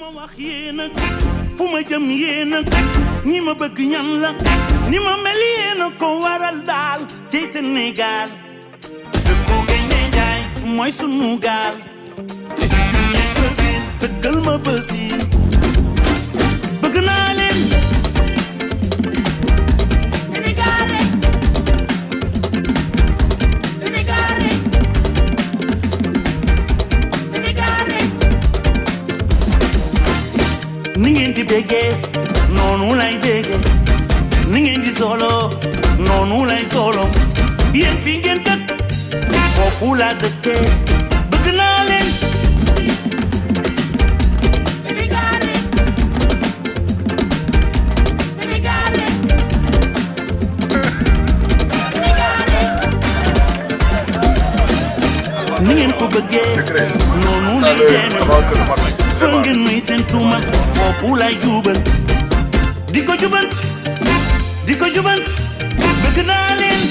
ma wax yéen a fu ma jëm yéen a ñi ma bëgg ñan la ni ma mel yéen a ko waral daal ci Sénégal dëkku Gaynde Njaay mooy sunu gaal junne bësin dëggal ma bësin bëgg naa leen ni ngeen di béggee noonu lay béggee ni ngeen di solo noonu lay solo yéen fi ngeen dëkk foofu laa dëkkee bëgg naa leen ni ngeen ko bëggee noonu lay demee fa ngeen may seen tuuma foofu lay jubal di ko jubant bëgg naa leen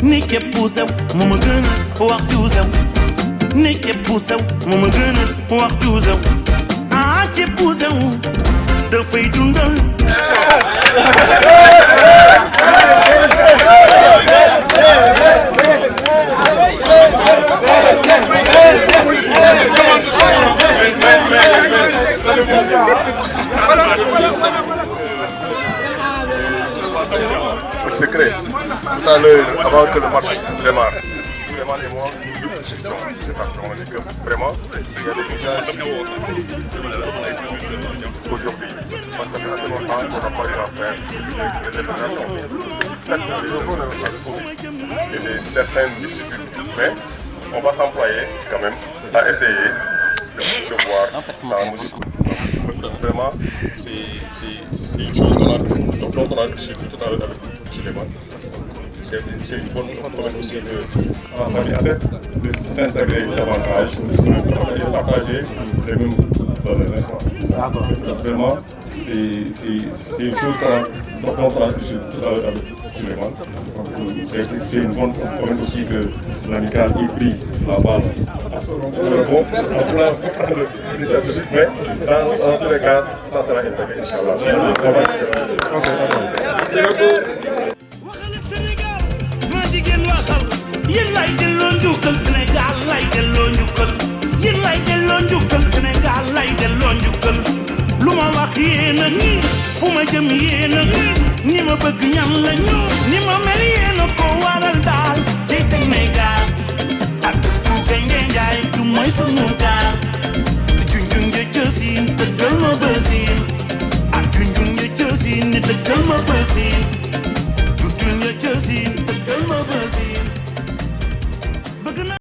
ni képp ku sew mu ma gën a wax ju sew ni képp ku sew mu ma gën a wax ju sew ah képp ku sew dafay dundal Le secret, tout à l'heure, avant que le match démarre, vraiment et moi, nous discutions. C'est parce qu'on a dit que vraiment, il y a des visages aujourd'hui. Parce que ça fait assez longtemps qu'on n'a pas eu à faire de démarration. Il y a certaines difficultés, mais on va s'employer quand même à essayer de voir la musique. Vraiment, c'est une chose dont on a discuté tout à l'heure avec Suleiman. C'est une bonne chose aussi de la famille de s'intégrer davantage, de partager les mêmes valeurs, n'est-ce pas? Vraiment, c'est une chose dont on a discuté tout à l'heure avec Suleiman. C'est une bonne chose aussi que l'amical ait pris la balle. Bon, on peut prendre l'initiative, mais dans tous les cas, ça sera intégré, Inch'Allah. yéen lay delloo njukkal Sénégal lay delloo njukkal yéen lay delloo njukkal Sénégal lay delloo njukkal lu ma wax yéen a fu ma jëm yéen a ñi ma bëgg ñan la ñi ma mel yéen a ko waral daal ci Sénégal ak dëkku Gaynde Njaay du mooy sunu gaal junjun nga jësin dëggal ma bësin ak junjun nga jësin ni dëggal ma bësin